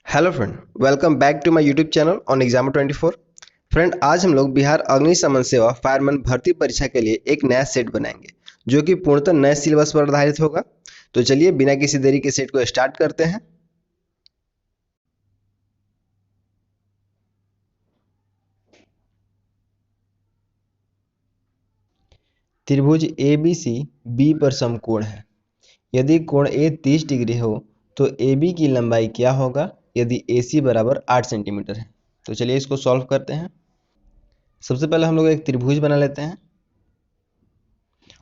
Hello friend, welcome back to my YouTube channel on exam 24। Friend, आज हम लोग बिहार अग्निशमन सेवा फायरमैन भर्ती परीक्षा के लिए एक नया सेट बनाएंगे जो कि पूर्णतः नए सिलेबस पर आधारित होगा। तो चलिए बिना किसी देरी के सेट को स्टार्ट करते हैं। त्रिभुज ए बी सी बी पर समकोण है। यदि कोण ए 30 डिग्री हो तो ए बी की लंबाई क्या होगा यदि ए सी बराबर 8 सेंटीमीटर है। तो चलिए इसको सॉल्व करते हैं। सबसे पहले हम लोग एक त्रिभुज बना लेते हैं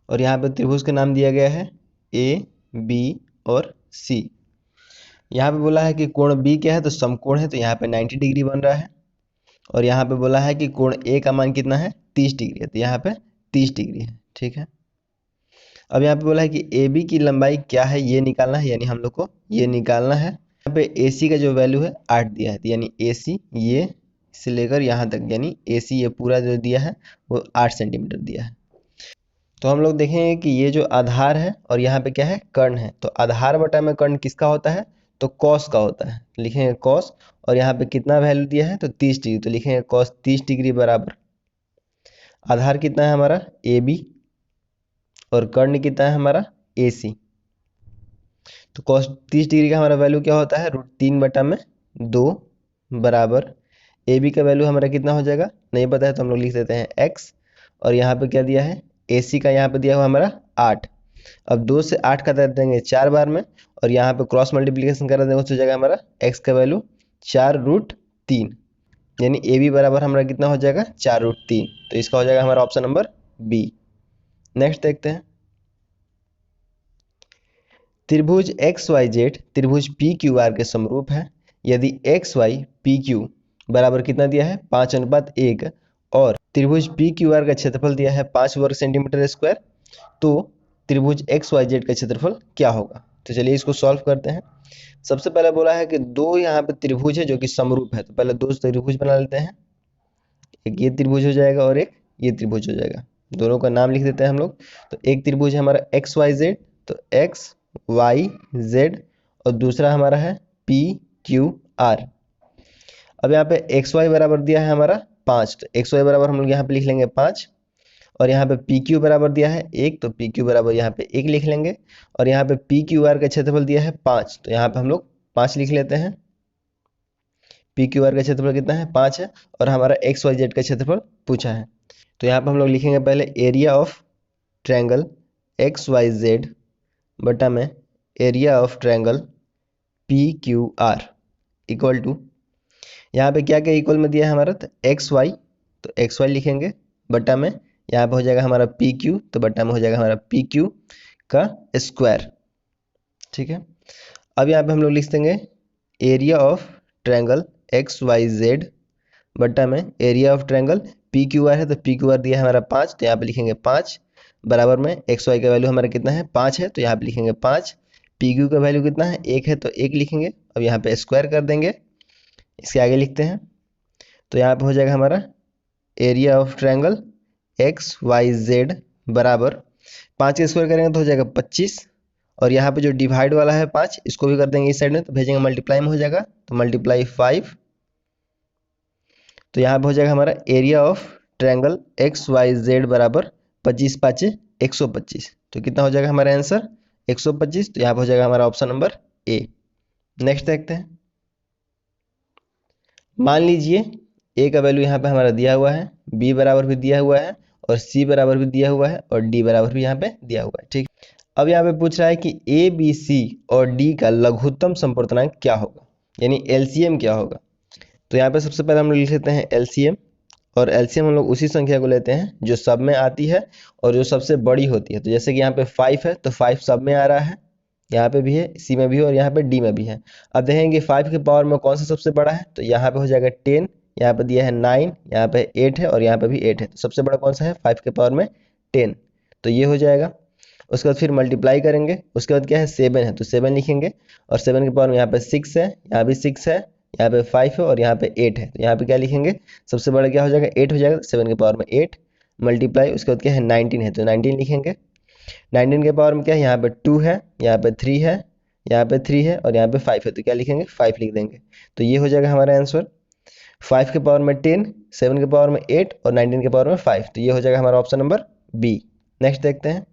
और यहाँ पे त्रिभुज का नाम दिया गया है ए बी और सी। यहाँ पे बोला है कि कोण बी क्या है, तो समकोण है, तो यहाँ पे 90 डिग्री बन रहा है। और यहाँ पे बोला है कि कोण ए का मान कितना है, 30 डिग्री है, तो यहाँ पे 30 डिग्री है। ठीक है। अब यहाँ पे बोला है कि ए बी की लंबाई क्या है ये निकालना है, यानी हम लोग को ये निकालना है। यहाँ पे ए सी का जो वैल्यू है 8 दिया है, तो यानी ए सी ये से लेकर यहाँ तक, यानी ए सी ये पूरा जो दिया है वो 8 सेंटीमीटर दिया है। तो हम लोग देखेंगे कि ये जो आधार है और यहाँ पे क्या है, कर्ण है, तो आधार बटा में कर्ण किसका होता है, तो कॉस का होता है। तो लिखेंगे कॉस, और यहाँ पे कितना वैल्यू दिया है, तो 30 डिग्री, तो लिखेंगे कॉस 30 डिग्री बराबर आधार कितना है हमारा ए बी और कर्ण कितना है हमारा ए सी। तो कॉस 30 डिग्री का हमारा वैल्यू क्या होता है, √3/2 बराबर ए बी का वैल्यू हमारा कितना हो जाएगा, नहीं पता है तो हम लोग लिख देते हैं एक्स। और यहाँ पे क्या दिया है, ए सी का यहाँ पे दिया हुआ हमारा 8। अब 2 से 8 का दे देंगे 4 बार में, और यहाँ पे क्रॉस मल्टीप्लिकेशन करा देंगे, उससे जगह हमारा एक्स का वैल्यू 4√3, यानी ए बी बराबर हमारा कितना हो जाएगा, 4√3। तो इसका हो जाएगा हमारा ऑप्शन नंबर बी। नेक्स्ट देखते हैं। त्रिभुज एक्स वाई जेड त्रिभुज पी क्यू आर के समरूप है। यदि एक्स वाई पी क्यू बराबर कितना दिया है, 5:1, और त्रिभुज पी क्यू आर का क्षेत्रफल दिया है 5 वर्ग सेंटीमीटर स्क्वायर, तो त्रिभुज एक्स वाई जेड का क्षेत्रफल क्या होगा। तो चलिए इसको सॉल्व करते हैं। सबसे पहले बोला है कि दो यहाँ पे त्रिभुज है जो कि समरूप है, तो पहले दो त्रिभुज बना लेते हैं। एक ये त्रिभुज हो जाएगा और एक ये त्रिभुज हो जाएगा, दोनों का नाम लिख देते हैं हम लोग। तो एक त्रिभुज है हमारा एक्स वाई जेड, तो एक्स वाई जेड, और दूसरा हमारा है पी क्यू आर। अब यहाँ पे एक्स वाई बराबर दिया है हमारा 5, तो एक्स वाई बराबर हम लोग यहाँ पे लिख लेंगे 5, और यहाँ पे पी क्यू बराबर दिया है 1, तो पी क्यू बराबर यहाँ पे 1 लिख लेंगे। और यहाँ पे पी क्यू आर का क्षेत्रफल दिया है 5, तो यहाँ पे हम लोग 5 लिख लेते हैं। पी क्यू आर का क्षेत्रफल कितना है, 5 है, और हमारा एक्स वाई जेड का क्षेत्रफल पूछा है। तो यहाँ पे हम लोग लिखेंगे पहले area of triangle x y z बटा में area of triangle P Q R equal to, यहाँ पे क्या क्या इक्वल में दिया है हमारा, तो एक्स वाई, तो एक्स वाई लिखेंगे बटा में, यहाँ पे हो जाएगा हमारा पी क्यू, तो बटा में हो जाएगा हमारा पी क्यू का स्क्वायर। ठीक है। अब यहाँ पे हम लोग लिख देंगे area of triangle x y z बटा में area of triangle P Q R है, तो पी क्यू आर दिया है हमारा 5, तो यहाँ पे लिखेंगे 5 बराबर में एक्स वाई का वैल्यू हमारा कितना है 5 है, तो यहाँ पे लिखेंगे 5। पी क्यू का वैल्यू कितना है 1 है, तो 1 लिखेंगे। अब यहाँ पे स्क्वायर कर देंगे, इसके आगे लिखते हैं। तो यहाँ पे हो जाएगा हमारा area of triangle x y z बराबर 5 का स्क्वायर करेंगे तो हो जाएगा 25, और यहाँ पे जो डिवाइड वाला है 5, इसको भी कर देंगे इस साइड में, तो भेजेंगे मल्टीप्लाई में हो जाएगा, तो मल्टीप्लाई 5। तो यहाँ पे हो जाएगा हमारा area of triangle x y z बराबर 25 5 125, तो कितना हो जाएगा हमारा आंसर 125। तो यहाँ पे हो जाएगा हमारा ऑप्शन नंबर ए। नेक्स्ट देखते हैं। मान लीजिए ए का वैल्यू यहाँ पे हमारा दिया हुआ है, बी बराबर भी दिया हुआ है, और सी बराबर भी दिया हुआ है, और डी बराबर भी यहाँ पे दिया हुआ है। ठीक। अब यहाँ पे पूछ रहा है कि ए बी सी और डी का लघुत्तम संपूर्णांक क्या होगा, यानी एलसीएम क्या होगा। तो यहाँ पे सबसे पहले हम लोग लिख लेते हैं एलसीएम, और एलसीएम हम लोग उसी संख्या को लेते हैं जो सब में आती है और जो सबसे बड़ी होती है। तो जैसे कि यहाँ पे 5 है, तो 5 सब में आ रहा है, यहाँ पे भी है, सी में भी है, और यहाँ पे डी में भी है। अब देखेंगे 5 के पावर में कौन सा सबसे बड़ा है, तो यहाँ पे हो जाएगा 10, यहाँ पे दिया है 9, यहाँ पे 8 है, और यहाँ पे भी 8 है, तो सबसे बड़ा कौन सा है 5 के पावर में 10, तो ये हो जाएगा। उसके बाद फिर मल्टीप्लाई करेंगे, उसके बाद क्या है 7 है, तो 7 लिखेंगे, और 7 के पावर में यहाँ पे 6 है, यहाँ भी 6 है, यहाँ पे 5 है, और यहाँ पे 8 है, तो यहाँ पे क्या लिखेंगे, सबसे बड़ा क्या हो जाएगा 8 हो जाएगा, 7 के पावर में 8 मल्टीप्लाई, उसके बाद क्या है 19 है, तो 19 लिखेंगे। 19 के पावर में क्या है, यहाँ पे 2 है, यहाँ पे 3 है, यहाँ पे 3 है और यहाँ पे 5 है, तो क्या लिखेंगे 5 लिख देंगे। तो ये हो जाएगा हमारा आंसर 5 के पावर में 10, 7 के पावर में 8 और 19 के पावर में 5। तो ये हो जाएगा हमारा ऑप्शन नंबर बी। नेक्स्ट देखते हैं,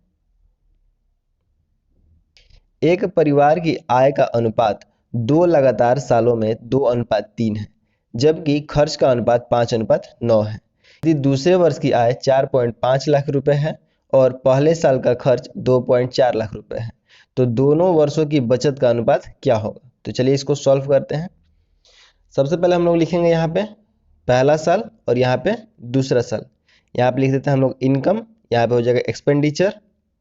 एक परिवार की आय का अनुपात 2 लगातार सालों में 2:3 है, जबकि खर्च का अनुपात 5:9 है। यदि दूसरे वर्ष की आय 4.5 लाख रुपए है और पहले साल का खर्च 2.4 लाख रुपए है, तो दोनों वर्षों की बचत का अनुपात क्या होगा। तो चलिए इसको सॉल्व करते हैं। सबसे पहले हम लोग लिखेंगे यहाँ पे पहला साल और यहाँ पे दूसरा साल। यहाँ पे लिख देते हैं हम लोग इनकम, यहाँ पे हो जाएगा एक्सपेंडिचर।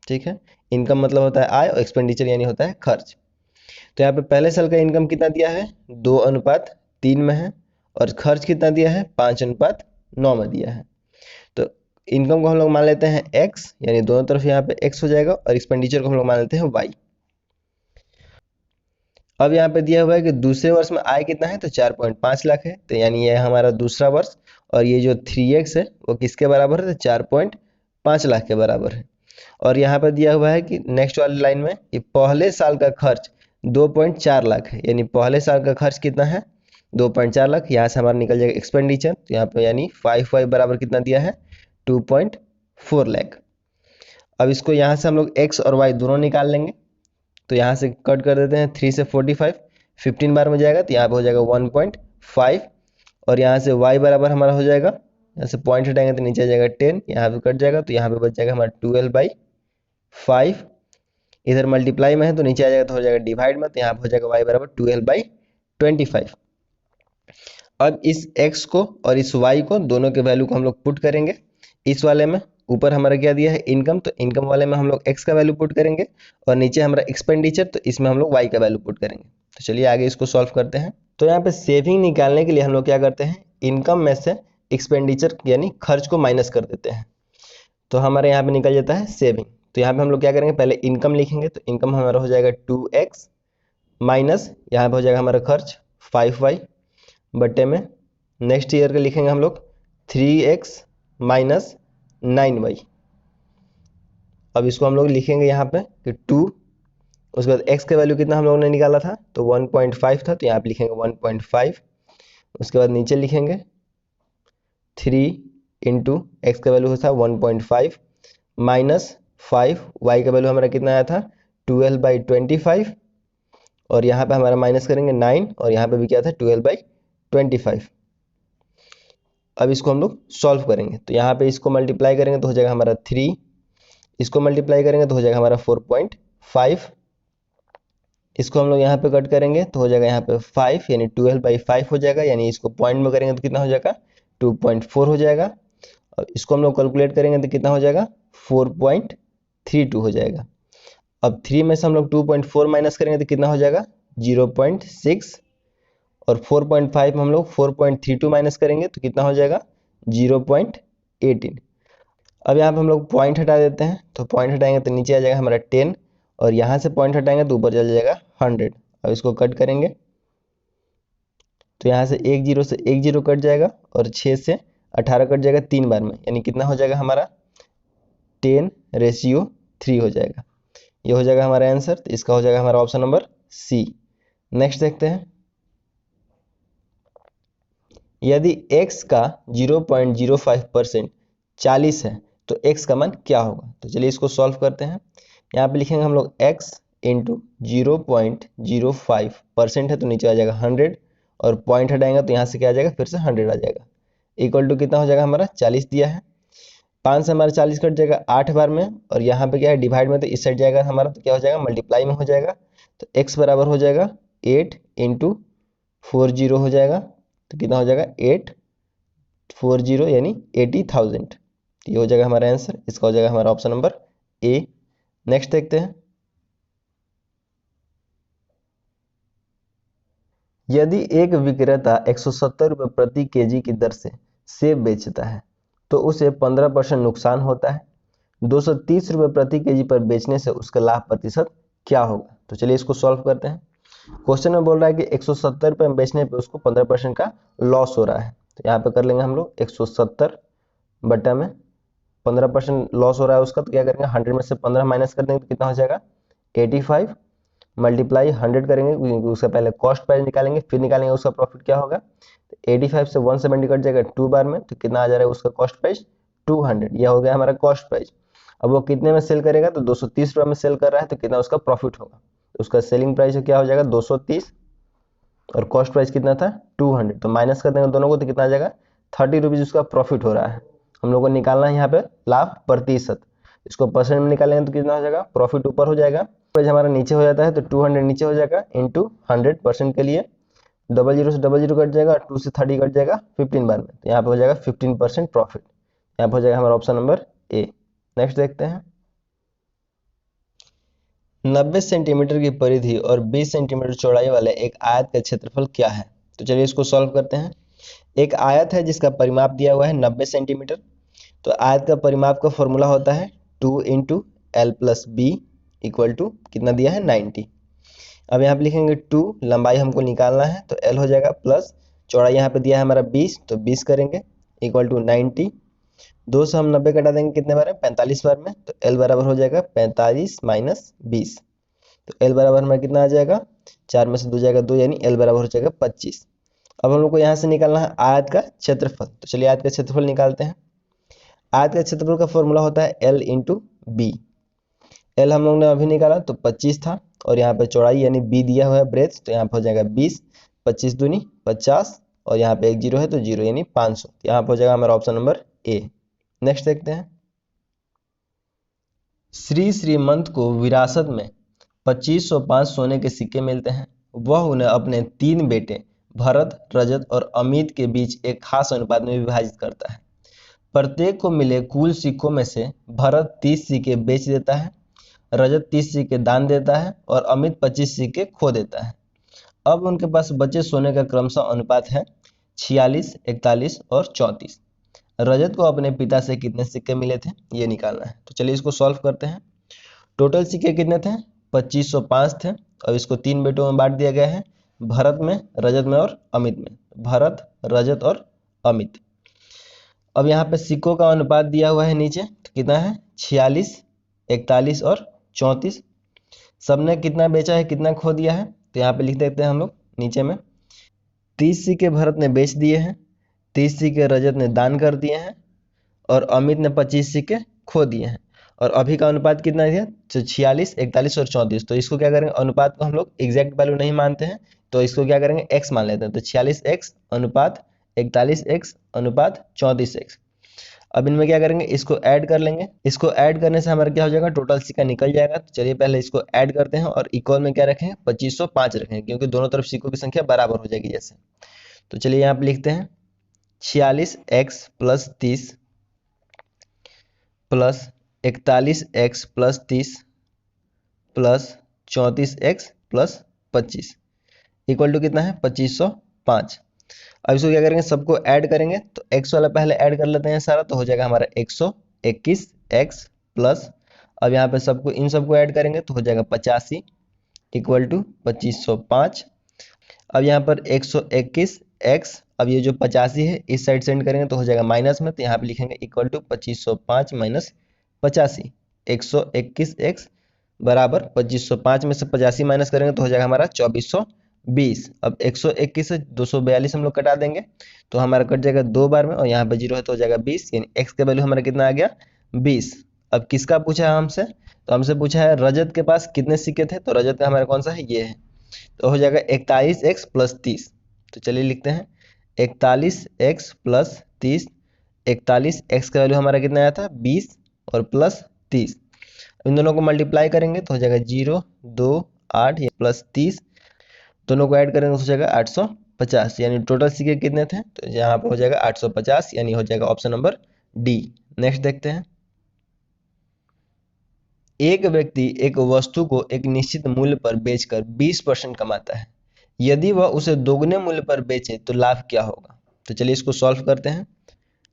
ठीक है, इनकम मतलब होता है आय और एक्सपेंडिचर यानी होता है खर्च। तो यहाँ पे पहले साल का इनकम कितना दिया है 2:3 में है और खर्च कितना दिया है 5:9 में दिया है। तो इनकम को हम लोग मान लेते हैं x, यानी दोनों तरफ यहाँ पे x हो जाएगा, और एक्सपेंडिचर को हम लोग मान लेते हैं y। अब यहाँ पे दिया हुआ है कि दूसरे वर्ष में आय कितना है, तो 4.5 लाख है, तो यानी ये हमारा दूसरा वर्ष, और ये जो 3x है वो किसके बराबर है, तो 4.5 लाख के बराबर है। और यहाँ पे दिया हुआ है कि नेक्स्ट वाली लाइन में ये पहले साल का खर्च 2.4 लाख है, यानी पहले साल का खर्च कितना है 2.4 लाख। यहाँ से हमारा निकल जाएगा एक्सपेंडिचर, तो यहाँ पे यानी 5y बराबर कितना दिया है 2.4 लाख। अब इसको यहाँ से हम लोग x और y दोनों निकाल लेंगे, तो यहाँ से कट कर देते हैं 3 से 45, 15 बार में जाएगा, तो यहाँ पे हो जाएगा 1.5, और यहाँ से y बराबर हमारा हो जाएगा, यहाँ से पॉइंट हटाएंगे तो नीचे आ जाएगा 10, यहाँ पे कट जाएगा, तो यहाँ पे बच जाएगा हमारा 12/5। इधर मल्टीप्लाई में है तो नीचे आ जाएगा तो हो जाएगा डिवाइड में, तो यहाँ पे हो जाएगा y बराबर 12/25। अब इस x को और इस y को दोनों के वैल्यू को हम लोग पुट करेंगे। इस वाले में ऊपर हमारा क्या दिया है इनकम, तो इनकम वाले में हम लोग x का वैल्यू पुट करेंगे, और नीचे हमारा एक्सपेंडिचर, तो इसमें हम लोग y का वैल्यू पुट करेंगे। तो चलिए आगे इसको सॉल्व करते हैं। तो यहाँ पे सेविंग निकालने के लिए हम लोग क्या करते हैं, इनकम में से एक्सपेंडिचर यानी खर्च को माइनस कर देते हैं, तो हमारे यहाँ पे निकल जाता है सेविंग। तो यहाँ पे हम लोग क्या करेंगे, पहले इनकम लिखेंगे, तो इनकम हमारा हो जाएगा 2x माइनस यहाँ पे हो जाएगा हमारा खर्च 5y बट्टे में नेक्स्ट ईयर का लिखेंगे हम लोग 3x माइनस 9y। अब इसको हम लोग लिखेंगे यहाँ पे कि 2, उसके बाद x का वैल्यू कितना हम लोगों ने निकाला था, तो 1.5 था, तो यहाँ पे लिखेंगे 1.5। उसके बाद नीचे लिखेंगे 3 इंटू एक्स का वैल्यू था 1.5 माइनस 5, y का वैल्यू हमारा कितना आया था 12/25, और यहाँ पे हमारा माइनस करेंगे 9, और यहाँ पे भी क्या था 12/25। अब इसको हम लोग सॉल्व करेंगे, तो यहाँ पे इसको मल्टीप्लाई करेंगे तो हो जाएगा हमारा 3, इसको मल्टीप्लाई करेंगे तो हो जाएगा हमारा 4.5, इसको हम लोग यहाँ पे कट करेंगे तो हो जाएगा यहाँ पे 5, यानी 12/5 हो जाएगा, यानी इसको पॉइंट में करेंगे तो कितना हो जाएगा 2.4 हो जाएगा। और इसको हम लोग कैलकुलेट करेंगे तो कितना हो जाएगा 4.32 हो जाएगा। अब 3 में से हम लोग 2.4 माइनस करेंगे तो कितना हो जाएगा 0.6, और 4.5 में हम लोग 4.32 माइनस करेंगे तो कितना हो जाएगा 0.18। अब यहाँ पे हम लोग पॉइंट हटा देते हैं, तो पॉइंट हटाएंगे तो नीचे आ जाएगा हमारा 10, और यहाँ से पॉइंट हटाएंगे तो ऊपर चल जाएगा 100। अब इसको कट करेंगे तो यहाँ से 1 0 से 1 0 कट जाएगा, और 6 से 18 कट जाएगा 3 बार में, यानी कितना हो जाएगा हमारा 10:3 हो जाएगा। ये हो जाएगा हमारा आंसर, तो इसका हो जाएगा हमारा ऑप्शन नंबर सी। नेक्स्ट देखते हैं, यदि x का 0.05% 40 है तो x का मान क्या होगा। तो चलिए इसको सॉल्व करते हैं। यहाँ पे लिखेंगे हम लोग x इंटू 0.05% है तो नीचे आ जाएगा 100, और पॉइंट हटाएंगे तो यहाँ से क्या आ जाएगा फिर से 100 आ जाएगा, इक्वल टू कितना हो जाएगा हमारा 40 दिया है, 5 से हमारा 40 कट जाएगा 8 बार में, और यहाँ पे क्या है डिवाइड में, तो इस साइड जाएगा हमारा, तो क्या हो जाएगा मल्टीप्लाई में हो जाएगा, तो x बराबर हो जाएगा 8 इंटू 40 हो जाएगा, तो कितना हो जाएगा 840 यानी 80,000। ये हो जाएगा हमारा आंसर, इसका हो जाएगा हमारा ऑप्शन नंबर ए। नेक्स्ट देखते हैं, यदि एक विक्रेता 170 रुपये प्रति केजी की दर से सेब बेचता है तो उसे 15% नुकसान होता है, 230 रुपये प्रति केजी पर बेचने से उसका लाभ प्रतिशत क्या होगा। तो चलिए इसको सॉल्व करते हैं। क्वेश्चन में बोल रहा है कि 170 रुपये में बेचने पे उसको 15% का लॉस हो रहा है, तो यहाँ पे कर लेंगे हम लोग 170 बटा में 15% लॉस हो रहा है उसका, तो क्या करेंगे 100 में से 15 माइनस कर देंगे तो कितना हो जाएगा 85, मल्टीप्लाई 100 करेंगे क्योंकि उसका पहले कॉस्ट प्राइस निकालेंगे, फिर निकालेंगे उसका प्रॉफिट क्या होगा। तो 85 से 170 कट जाएगा 2 बार में, तो कितना आ जाएगा उसका कॉस्ट प्राइस 200। यह हो गया हमारा कॉस्ट प्राइस। अब वो कितने में सेल करेगा, तो 230 रुपये में सेल कर रहा है, तो कितना उसका प्रॉफिट होगा। तो उसका सेलिंग प्राइस क्या हो जाएगा 230 और कॉस्ट प्राइस कितना था 200, तो माइनस कर देंगे दोनों को, तो कितना आ जाएगा 30 रुपीज़ उसका प्रॉफिट हो रहा है। हम लोग को निकालना है यहाँ पे लाभ प्रतिशत, इसको परसेंट में निकालेंगे तो कितना हो जाएगा, प्रॉफिट ऊपर हो जाएगा, प्राइस हमारा नीचे हो जाता है, तो 200 नीचे हो जाएगा इंटू 100% के लिए 00 से 00 कट जाएगा, 2 से 30 कट जाएगा 15 बार में, तो यहाँ पे हो जाएगा 15% प्रॉफिट। यहाँ पे हो जाएगा हमारा ऑप्शन नंबर ए। नेक्स्ट देखते हैं, 90 सेंटीमीटर की परिधि और 20 सेंटीमीटर चौड़ाई वाले एक आयत का क्षेत्रफल क्या है। तो चलिए इसको सॉल्व करते हैं। एक आयत है जिसका परिमाप दिया हुआ है 90 सेंटीमीटर। तो आयत का परिमाप का फॉर्मूला होता है 2 into l plus b equal to कितना दिया है 90। अब यहाँ पे लिखेंगे 2, लंबाई हमको निकालना है, तो एल हो जाएगा प्लस चौड़ाई यहाँ पे दिया है हमारा 20, तो 20 करेंगे इक्वल टू 90। 2 से हम 90 कटा देंगे कितने बार में 45 बार में, तो एल बराबर हो जाएगा 45 माइनस 20, तो एल बराबर हमारा कितना आ जाएगा 4 में से 2 जाएगा 2, यानी एल बराबर हो जाएगा 25। अब हम लोग को यहाँ से निकालना है आयत का क्षेत्रफल, तो चलिए आयत का क्षेत्रफल निकालते हैं। आयत का क्षेत्रफल का फॉर्मूला होता है एल इंटू बी। एल हम लोग ने अभी निकाला तो 25 था, और यहाँ पे चौड़ाई यानी बी दिया हुआ है ब्रेथ, तो यहाँ पे हो जाएगा 20, 25 दूनी 50, और यहाँ पे एक जीरो है तो जीरो यानी 500, यहाँ पे हो जाएगा हमारा ऑप्शन नंबर ए। नेक्स्ट देखते हैं, श्री श्रीमंत को विरासत में 2505 सोने के सिक्के मिलते हैं। वह उन्हें अपने 3 बेटे भरत, रजत और अमित के बीच एक खास अनुपात में विभाजित करता है। प्रत्येक को मिले कुल सिक्कों में से भरत 30 सिक्के बेच देता है, रजत 30 सिक्के दान देता है और अमित 25 सिक्के खो देता है। अब उनके पास बचे सोने का क्रमशः अनुपात है 46, 41 और 34। रजत को अपने पिता से कितने सिक्के मिले थे ये निकालना है। तो चलिए इसको सॉल्व करते हैं। टोटल सिक्के कितने थे 2505 थे, और इसको 3 बेटों में बांट दिया गया है, भरत में, रजत में और अमित में। भरत, रजत और अमित। अब यहाँ पे सिक्कों का अनुपात दिया हुआ है नीचे, तो कितना है 46, 41 और 34। सबने कितना बेचा है कितना खो दिया है, तो यहाँ पे लिख देते हैं हम लोग नीचे में। 30 सिक्के भरत ने बेच दिए हैं, 30 सिक्के रजत ने दान कर दिए हैं और अमित ने 25 सिक्के खो दिए हैं। और अभी का अनुपात कितना है तो 46, 41 और 34। तो इसको क्या करेंगे, अनुपात को हम लोग एग्जैक्ट वैल्यू नहीं मानते हैं, तो इसको क्या करेंगे x मान लेते हैं। तो 46x अनुपात 41x अनुपात 34x। अब इनमें क्या करेंगे, इसको ऐड कर लेंगे। इसको ऐड करने से हमारा क्या हो जाएगा, टोटल सिक्का निकल जाएगा। तो चलिए पहले इसको ऐड करते हैं और इक्वल में क्या रखें 2505 रखें, क्योंकि दोनों तरफ सिक्कों की संख्या बराबर हो जाएगी जैसे। तो चलिए यहाँ पे लिखते हैं 46x plus 30 plus 41x plus 30 plus 34x plus 25 equal to कितना है 2505। अब इसको क्या करेंगे, सबको ऐड करेंगे। तो x वाला पहले ऐड कर लेते हैं सारा, तो हो जाएगा हमारा 121x प्लस, अब यहाँ पे सबको इन सबको ऐड करेंगे तो हो जाएगा 85 इक्वल टू 2505। अब यहाँ पर 121x, अब ये जो 85 है इस साइड सेंड करेंगे तो हो जाएगा माइनस में, तो यहाँ पे लिखेंगे इक्वल टू 2505 माइनस 85। 121x बराबर 2505 में से 85 माइनस करेंगे तो हो जाएगा हमारा 2420। अब 121 से 242 हम लोग कटा देंगे तो हमारा कट जाएगा 2 बार में, और यहाँ पे 0 है तो हो जाएगा 20, यानी x का वैल्यू हमारा कितना आ गया 20। अब किसका पूछा है हमसे, तो हमसे पूछा है रजत के पास कितने सिक्के थे, तो रजत का हमारा कौन सा है ये है, तो हो जाएगा 41x प्लस 30। तो चलिए लिखते हैं 41x प्लस 30। 41x का वैल्यू हमारा कितना आया था 20 और प्लस 30। इन दोनों को मल्टीप्लाई करेंगे तो हो जाएगा 0, 2, 8 प्लस 30, दोनों को ऐड करेंगे तो हो जाएगा 850, यानी टोटल सिक्के कितने थे, तो यहाँ पे हो जाएगा 850, यानी हो जाएगा ऑप्शन नंबर डी। नेक्स्ट देखते हैं, एक व्यक्ति एक वस्तु को एक निश्चित मूल्य पर बेचकर 20% कमाता है। यदि वह उसे दोगुने मूल्य पर बेचे तो लाभ क्या होगा। तो चलिए इसको सॉल्व करते हैं।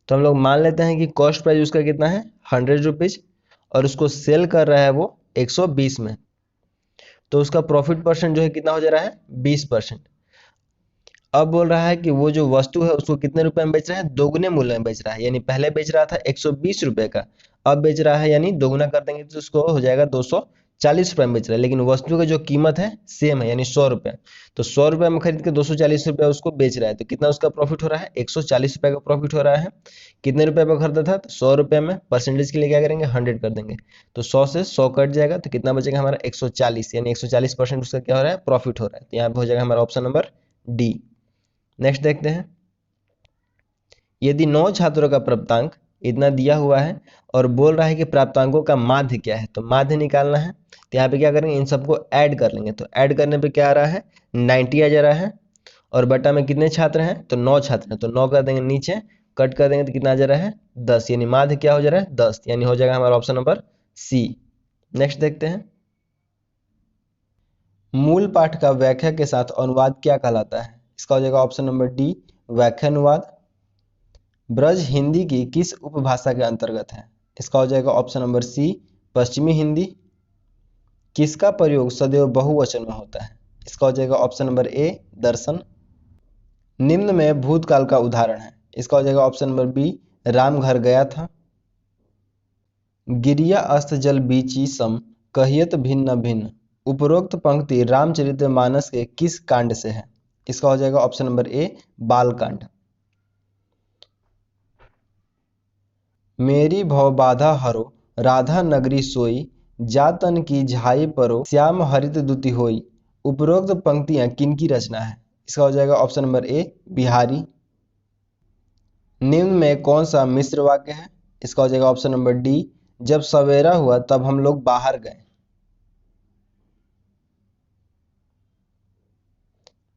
तो हम लोग मान लेते हैं कि कॉस्ट प्राइस उसका कितना है 100 रुपीज, और उसको सेल कर रहा है वो 120 में, तो उसका प्रॉफिट परसेंट जो है कितना हो जा रहा है 20%। अब बोल रहा है कि वो जो वस्तु है उसको कितने रुपए में बेच रहा है, दोगुने मूल्य में बेच रहा है, यानी पहले बेच रहा था 120 रुपए का, अब बेच रहा है यानी दोगुना कर देंगे तो उसको हो जाएगा 40 रुपये में बेच रहा है, लेकिन वस्तु की जो कीमत है सेम है यानी 100 रुपये। तो 100 रुपये में खरीद के 240 रुपये उसको बेच रहा है, तो कितना उसका प्रॉफिट हो रहा है? 140 रुपये का प्रॉफिट हो रहा है। कितने रुपए पर खरीदा था? तो 100 रुपये में। परसेंटेज के लिए क्या करेंगे? 100 कर देंगे। तो 100 से 100 कट जाएगा तो कितना बचेगा हमारा? 140, यानी 140% उसका क्या हो रहा है? प्रॉफिट हो रहा है। तो यहाँ पे हो जाएगा हमारा ऑप्शन नंबर डी। नेक्स्ट देखते हैं, यदि 9 छात्रों का प्राप्तांक इतना दिया हुआ है और बोल रहा है कि प्राप्तांकों का माध्य क्या है, तो माध्य निकालना है। तो यहाँ पे क्या करेंगे? इन सबको ऐड कर लेंगे। तो ऐड करने पे क्या आ रहा है? 90 आ जा रहा है। और बटा में कितने छात्र हैं? तो 9 छात्र हैं, तो 9 कर देंगे नीचे, कट कर देंगे तो कितना आ जा रहा है? 10, यानी माध्य क्या हो जा रहा है? 10, यानी हो जाएगा हमारा ऑप्शन नंबर सी। नेक्स्ट देखते हैं, मूल पाठ का व्याख्या के साथ अनुवाद क्या कहलाता है? इसका हो जाएगा ऑप्शन नंबर डी, व्याख्यानुवाद। ब्रज हिंदी की किस उपभाषा के अंतर्गत है? इसका हो जाएगा ऑप्शन नंबर सी, पश्चिमी हिंदी। किसका प्रयोग सदैव बहुवचन में होता है? इसका हो जाएगा ऑप्शन नंबर ए, दर्शन। निम्न में भूतकाल का उदाहरण है? इसका हो जाएगा ऑप्शन नंबर बी, राम घर गया था। गिरिया अस्त जल बीची सम कहियत भिन्न भिन्न, उपरोक्त पंक्ति रामचरितमानस के किस कांड से है? इसका हो जाएगा ऑप्शन नंबर ए, बाल कांड। मेरी भव बाधा हरो राधा नगरी सोई, जातन की झाई परो श्याम हरित दुति होई, उपरोक्त पंक्तियां किनकी रचना है? इसका हो जाएगा ऑप्शन नंबर ए, बिहारी। निम्न में कौन सा मिश्र वाक्य है? इसका हो जाएगा ऑप्शन नंबर डी, जब सवेरा हुआ तब हम लोग बाहर गए।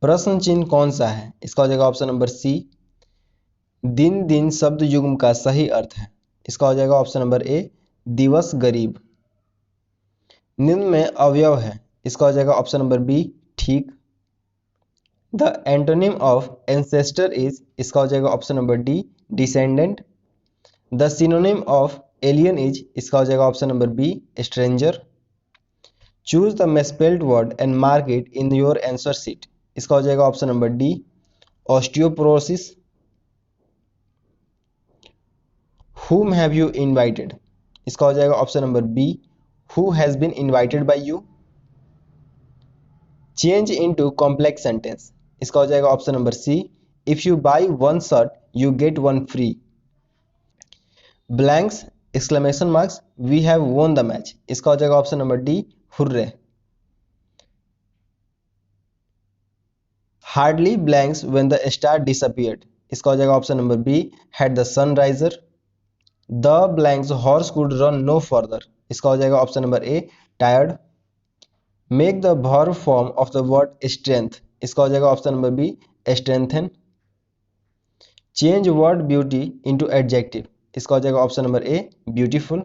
प्रश्न चिन्ह कौन सा है? इसका हो जाएगा ऑप्शन नंबर सी, दिन दिन शब्द युग्म का सही अर्थ है। इसका हो जाएगा ऑप्शन नंबर ए, दिवस गरीब। निम्न में अवयव है? इसका हो जाएगा ऑप्शन नंबर बी, ठीक। The antonym of ancestor is? इसका हो जाएगा option number D, descendant. The synonym of alien is? इसका हो जाएगा option number B, stranger. Choose the misspelled word and mark it in your answer sheet. इसका हो जाएगा option number D, osteoporosis. Whom have you invited? इसका हो जाएगा option number B, who has been invited by you. Change into complex sentence. इसका हो जाएगा option number C, if you buy one shirt you get one free. Blanks, exclamation marks, we have won the match. इसका हो जाएगा option number D, hurray. Hardly blanks when the star disappeared. इसका हो जाएगा option number B, had the sun riser. The blanks horse could run no further. इसका हो जाएगा option number A, tired. Make the verb form of the word strength. इसका हो जाएगा option number B, strengthen. Change word beauty into adjective. इसका हो जाएगा option number A, beautiful.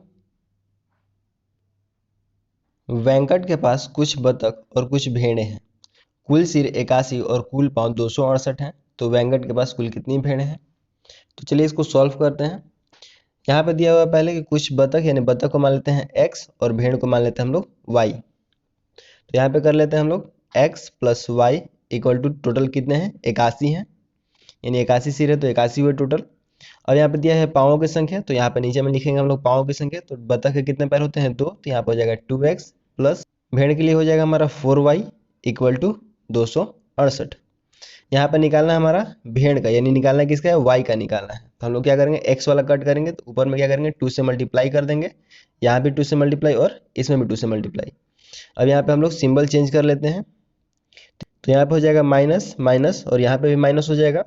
Venkat के पास कुछ बतख और कुछ भेड़ें हैं। कुल सिर 81 और कुल पाँव 268 हैं। तो वेंकट के पास कुल कितनी भेड़ें हैं? तो चलिए इसको सॉल्व करते हैं। यहाँ पे दिया हुआ है पहले कि कुछ बतख, यानी बतख को मान लेते हैं x और भेड़ को मान लेते हैं हम लोग y। तो यहाँ पे कर लेते हैं हम लोग x plus y equal to total कितने हैं? 81 हैं, यानी 81 सिर है तो 81 हुए टोटल। और यहाँ पे दिया है पाँवों की संख्या, तो यहाँ पे नीचे में लिखेंगे हम लोग पाँवों की संख्या। तो बतख के कितने पैर होते हैं? 2, तो यहाँ पे हो जाएगा 2x प्लस भेड़ के लिए हो जाएगा हमारा 4y इक्वल टू 268। यहाँ पे निकालना है हमारा भेड़ का, यानी निकालना है किसका है? y का निकालना है। तो हम लोग क्या करेंगे? x वाला कट करेंगे तो ऊपर में क्या करेंगे? 2 से मल्टीप्लाई कर देंगे। यहाँ भी 2 से मल्टीप्लाई और इसमें भी 2 से मल्टीप्लाई। अब यहाँ पे हम लोग सिंबल चेंज कर लेते हैं। तो यहाँ पे हो जाएगा माइनस माइनस और यहाँ पे भी माइनस हो जाएगा।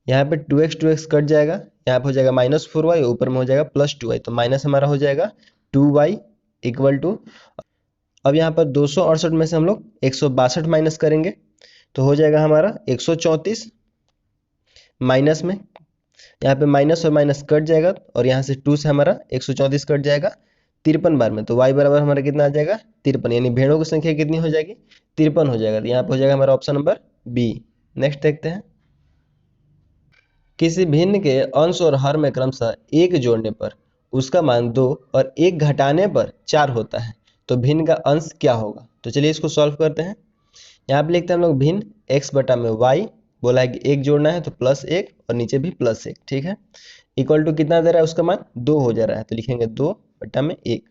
यहाँ पे 2x कट जाएगा, यहाँ पे हो जाएगा -4y, ऊपर में हो जाएगा +2y। तो माइनस हमारा हो जाएगा 2y इक्वल टू, अब यहाँ पर 268 में से हम लोग 162 माइनस करेंगे तो हो जाएगा हमारा 134। माइनस में यहाँ पे माइनस और माइनस कट जाएगा और यहाँ से 2 से हमारा 134 कट जाएगा 53 बार में। तो y बराबर हमारा कितना आ जाएगा? 53, यानी भेड़ों की संख्या कितनी हो जाएगी? 53 हो जाएगा। तो यहाँ पे हो जाएगा हमारा ऑप्शन नंबर बी। नेक्स्ट देखते हैं, किसी भिन्न के अंश और हर में क्रमशः 1 जोड़ने पर उसका मान 2 और 1 घटाने पर 4 होता है, तो भिन्न का अंश क्या होगा? तो चलिए इसको सॉल्व करते हैं। यहाँ पे लिखते हैं हम लोग भिन्न x बटा में y, बोला है कि 1 जोड़ना है तो +1 और नीचे भी +1, ठीक है। इक्वल टू कितना दे रहा है? उसका मान 2 हो जा रहा है, तो लिखेंगे 2 बटा में 1।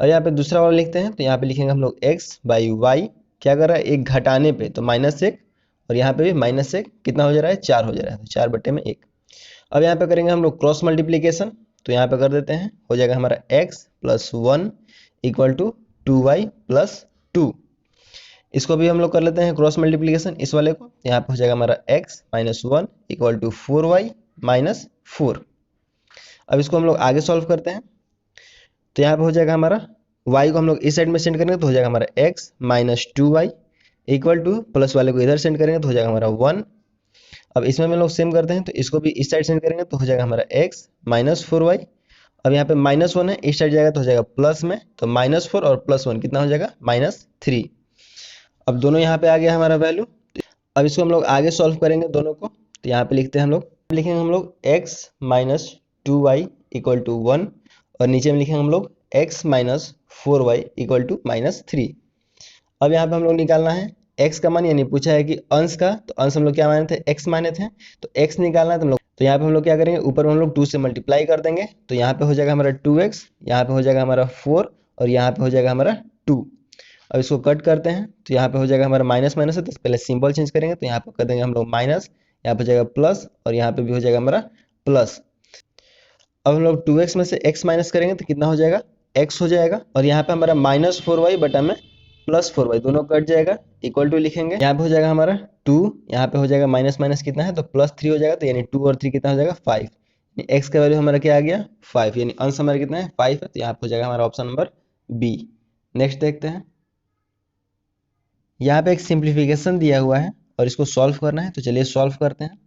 और यहाँ पे दूसरा वाला लिखते हैं, तो यहाँ पे लिखेंगे हम लोग एक्स बाई वाई, क्या कर रहा है, एक घटाने पे तो -1, और यहाँ पे भी -1 कितना हो जा रहा है, 4 हो जा रहा है, तो 4/1। अब यहाँ पे करेंगे हम लोग क्रॉस मल्टीप्लीकेशन, तो यहाँ पे कर देते हैं, हो जाएगा हमारा x + 1 = 2y + 2। इसको भी हम लोग कर लेते हैं क्रॉस मल्टीप्लीकेशन इस वाले को, यहाँ पे हो जाएगा हमारा x - 1 = 4y - 4। अब इसको हम लोग आगे सॉल्व करते हैं, तो यहाँ पे हो जाएगा हमारा y को हम लोग इस साइड में सेंड करेंगे तो हो जाएगा हमारा x - 2y = प्लस वाले को इधर सेंड करेंगे तो हो जाएगा हमारा 1। अब इसमें हम लोग सेम करते हैं, तो इसको भी इस साइड सेंड करेंगे तो हो जाएगा हमारा x - 4y। अब यहाँ पे -1 है, इस साइड जाएगा तो हो जाएगा प्लस में, तो -4 और +1 कितना हो जाएगा, -3। अब दोनों यहाँ पे आ गया हमारा वैल्यू। अब इसको हम लोग आगे सॉल्व करेंगे दोनों को, तो यहाँ पे लिखते हैं हम लोग, लिखेंगे हम लोग x - 2y = 1, और नीचे में लिखेंगे हम लोग x - 4y = -3। अब यहाँ पे हम लोग निकालना है x का मान, यानी पूछा है कि अंश का, तो अंश हम लोग क्या माने थे, x माने थे, तो x निकालना है, तो हम लोग, तो यहाँ पे हम लोग क्या करेंगे, ऊपर में हम लोग 2 से मल्टीप्लाई कर देंगे, तो यहाँ पे हो जाएगा हमारा 2x, यहाँ पे हो जाएगा हमारा 4, और यहाँ पे हो जाएगा हमारा 2। अब इसको कट करते हैं, तो यहाँ पे हो जाएगा हमारा माइनस माइनस है, तो पहले सिंबल चेंज करेंगे, तो यहाँ पे कर देंगे हम लोग माइनस, यहाँ पे हो जाएगा प्लस, और यहाँ पे भी हो जाएगा हमारा प्लस। अब हम लोग 2x में से x माइनस करेंगे तो कितना हो जाएगा, x हो जाएगा, और यहाँ पे हमारा -4y बटा में +4y दोनों कट जाएगा, इक्वल टू लिखेंगे, यहाँ पे हो जाएगा हमारा 2, यहाँ पे हो जाएगा माइनस माइनस कितना है, तो +3 हो जाएगा, तो यानी 2 और 3 कितना हो जाएगा, 5। x का वैल्यू हमारा क्या आ गया, 5, यानी अंश हमारा कितना है, 5 है, तो यहाँ पे हो जाएगा हमारा ऑप्शन नंबर बी। नेक्स्ट देखते हैं, यहाँ पे एक सिंप्लीफिकेशन दिया हुआ है और इसको सॉल्व करना है, तो चलिए सॉल्व करते हैं।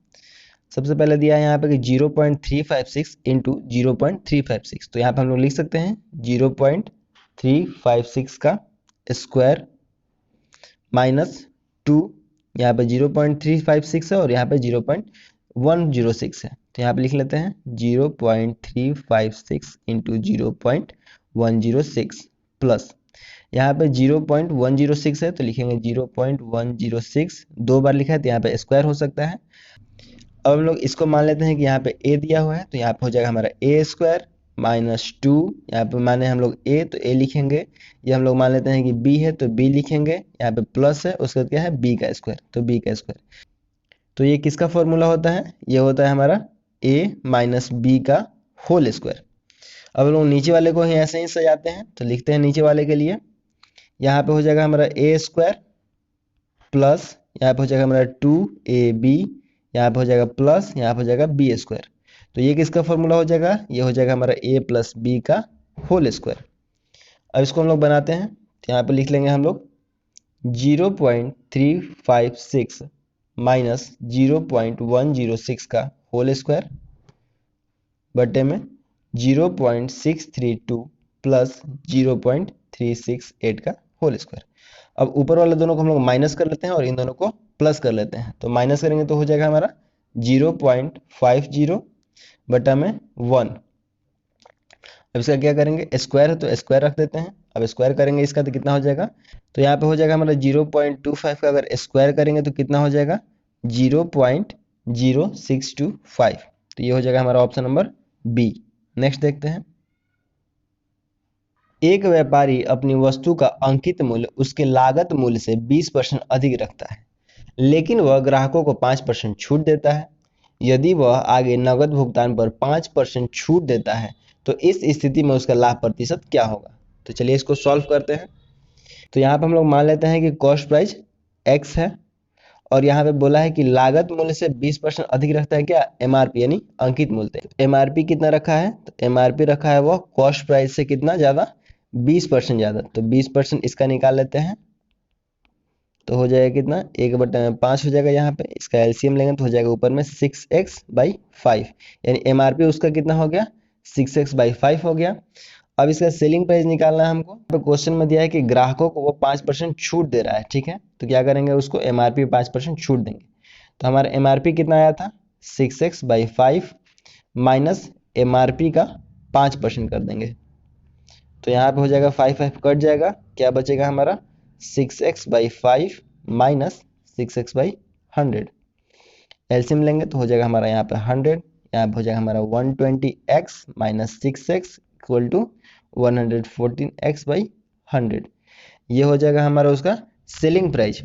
सबसे पहले दिया है यहाँ पे कि 0.356 इंटू 0.356, तो यहाँ पे हम लोग लिख सकते हैं 0.356 का स्क्वायर -2, यहाँ पे 0.356 है और यहाँ पे 0.106 है, तो यहाँ पे लिख लेते हैं 0.356 इंटू 0.106 प्लस, यहाँ पे 0.106 है तो लिखेंगे 0.106, 2 बार लिखा है तो यहाँ पे स्क्वायर हो सकता है। अब हम लोग इसको मान लेते हैं कि यहाँ पे a दिया हुआ है, तो यहाँ पे हो जाएगा हमारा a² -2, यहाँ पे माने हम लोग a तो a लिखेंगे, ये हम लोग मान लेते हैं कि b है तो b लिखेंगे, यहाँ पे प्लस है उसका क्या है b का स्क्वायर, तो b का स्क्वायर। तो ये किसका फॉर्मूला होता है, ये होता है हमारा a - b का होल स्क्वायर। अब हम लोग नीचे वाले को ही ऐसे ही सजाते हैं, तो लिखते हैं नीचे वाले के लिए, यहाँ पे हो जाएगा हमारा a² प्लस, यहाँ पे हो जाएगा हमारा 2ab, यहाँ पे हो जाएगा प्लस, यहाँ पे हो जाएगा b²। तो ये किसका फॉर्मूला हो जाएगा, ये हो जाएगा हमारा a + b का होल स्क्वायर। अब इसको हम लोग बनाते हैं, तो यहाँ पे लिख लेंगे हम लोग 0.356 माइनस 0.106 का होल स्क्वायर बटे में 0.632 प्लस 0.368 का होल स्क्वायर। अब ऊपर वाले दोनों को हम लोग माइनस कर लेते हैं और इन दोनों को प्लस कर लेते हैं, तो माइनस करेंगे तो हो जाएगा हमारा 0.50 बटा में 1। अब इसका क्या करेंगे, स्क्वायर है तो स्क्वायर रख देते हैं, अब स्क्वायर करेंगे इसका तो कितना हो जाएगा, तो यहाँ पे हो जाएगा हमारा 0.25 का अगर स्क्वायर करेंगे तो कितना हो जाएगा 0.0625, तो ये हो जाएगा हमारा ऑप्शन नंबर बी। नेक्स्ट देखते हैं, एक व्यापारी अपनी वस्तु का अंकित मूल्य उसके लागत मूल्य से 20% अधिक रखता है, लेकिन वह ग्राहकों को 5% छूट देता है। यदि वह आगे नकद भुगतान पर 5% छूट देता है तो इस स्थिति में उसका लाभ प्रतिशत क्या होगा। तो चलिए इसको सॉल्व करते हैं। तो यहाँ पर हम लोग मान लेते हैं कि कॉस्ट प्राइस x है और यहाँ पे बोला है कि लागत मूल्य से 20% अधिक रखता है क्या, MRP यानी अंकित मूल्य। MRP कितना रखा है, तो MRP रखा है वो कॉस्ट प्राइस से कितना ज़्यादा, 20% ज़्यादा, तो 20% इसका निकाल लेते हैं, तो हो जाएगा कितना 1/5 हो जाएगा। यहाँ पे इसका एलसीएम लेंगे तो हो जाएगा ऊपर में 6x/5, यानी MRP उसका कितना हो गया 6x/5 हो गया। अब इसका सेलिंग प्राइस निकालना है हमको, तो क्वेश्चन में दिया है कि ग्राहकों को वो 5% छूट दे रहा है, ठीक है, तो क्या करेंगे उसको MRP 5% छूट देंगे, तो हमारा MRP कितना आया था 6x/5 माइनस MRP का 5% कर देंगे, तो यहाँ पे हो जाएगा 5 कट जाएगा, क्या बचेगा हमारा 6x/5 माइनस 6x/100। एलसीएम लेंगे तो हो जाएगा हमारा यहाँ पे 100, यहाँ पे हो जाएगा हमारा 120x minus 6x equal to 114x/100, ये हो जाएगा हमारा उसका सेलिंग प्राइस।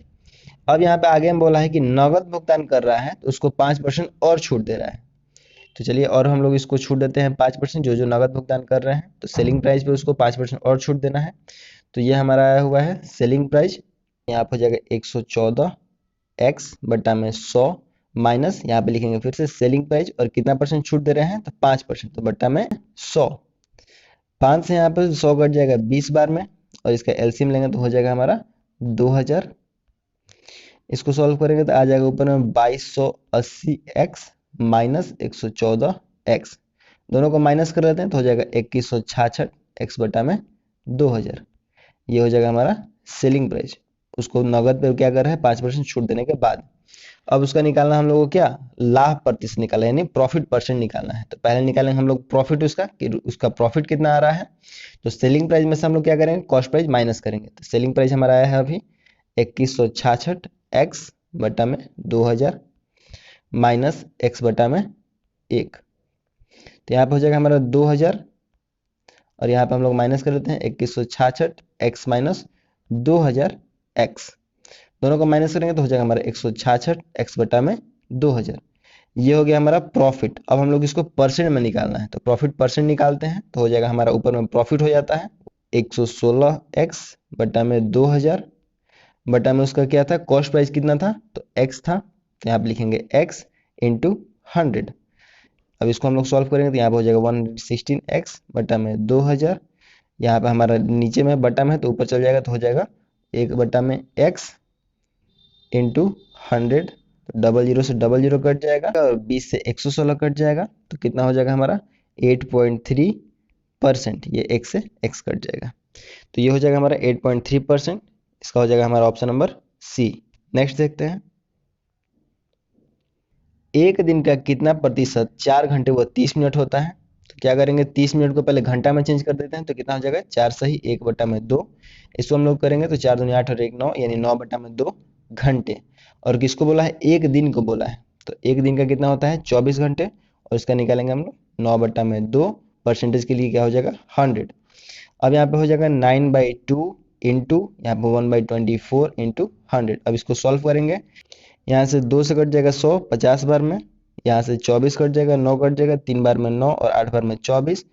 अब यहाँ पे आगे में बोला है कि नगद भुगतान कर रहा है तो उसको 5% और छूट दे रहा है। तो चलिए और हम लोग इसको छूट देते हैं 5%, जो जो नगद भुगतान कर रहे हैं तो सेलिंग प्राइस पे उसको 5% और छूट देना है। तो ये हमारा आया हुआ है सेलिंग प्राइस। यहाँ पे हो जाएगा 114x/100 माइनस, यहाँ पे लिखेंगे फिर से सेलिंग प्राइस और कितना परसेंट छूट दे रहे हैं तो 5%, तो बट्टा में 100। 5 से यहाँ पे 100 कट जाएगा 20 बार में, और इसका एलसीएम लेंगे तो हो जाएगा हमारा 2000। इसको सॉल्व करेंगे तो आ जाएगा ऊपर में 2280x माइनस 114x, दोनों को माइनस कर लेते हैं तो हो जाएगा 2166x/में 2000, ये हो जाएगा हमारा सेलिंग प्राइस। उसको नगद पे क्या कर रहा है 5% छूट देने के बाद। अब उसका निकालना हम लोग को क्या लाभ प्रतिशत निकालना है, यानी प्रॉफिट परसेंट निकालना है। तो पहले निकालेंगे हम लोग प्रॉफिट उसका कि उसका प्रॉफिट कितना आ रहा है। तो सेलिंग प्राइस में से हम लोग क्या करेंगे कॉस्ट प्राइस माइनस करेंगे। तो सेलिंग प्राइस हमारा आया है अभी 2166x/में 2000 माइनस x/में 1, तो यहाँ पे हो जाएगा हमारा 2000, और यहाँ पे हम लोग माइनस कर लेते हैं 2166x माइनस 2000x, दोनों को माइनस करेंगे तो हो जाएगा हमारा 166x/में 2000, ये हो गया हमारा प्रॉफिट। अब हम लोग इसको परसेंट में निकालना है, तो प्रॉफिट परसेंट निकालते हैं तो हो जाएगा हमारा ऊपर में प्रॉफिट हो जाता है 116x/में 2000 बटा में उसका क्या था कॉस्ट प्राइस कितना था तो x था, तो यहाँ पे लिखेंगे x इंटू 100। अब इसको हम लोग सॉल्व करेंगे तो यहाँ पे हो जाएगा 116x/में 2000, यहाँ पे हमारा नीचे में बटा में है तो ऊपर चल जाएगा तो हो जाएगा 1/में x इंटू 100, तो 00 से 00 कट जाएगा और 20 से 116 कट जाएगा, तो कितना हो जाएगा हमारा 8.3%, ये x से x कट जाएगा, तो ये हो जाएगा हमारा 8.3%। इसका हो जाएगा हमारा ऑप्शन नंबर सी। नेक्स्ट देखते हैं, एक दिन का कितना प्रतिशत 4 घंटे व 30 मिनट होता है। तो क्या करेंगे 30 मिनट को पहले घंटा में चेंज कर देते हैं, तो कितना हो जाएगा 4 सही 1/में 2, इसको हम लोग करेंगे तो 4 दूनी 8 और 1 9, यानी 9/में 2 घंटे। और किसको बोला है एक दिन को बोला है, तो एक दिन का कितना होता है 24 घंटे, और इसका निकालेंगे हम लोग 9/में 2, परसेंटेज के लिए क्या हो जाएगा 100। अब यहाँ पे हो जाएगा 9/2 इंटू यहाँ पे 1/24 इंटू 100। अब इसको सॉल्व करेंगे, यहाँ से 2 से कट जाएगा 100 50 बार में, यहाँ से 24 कट जाएगा 9 कट जाएगा 3 बार में 9 और 8 बार में 24,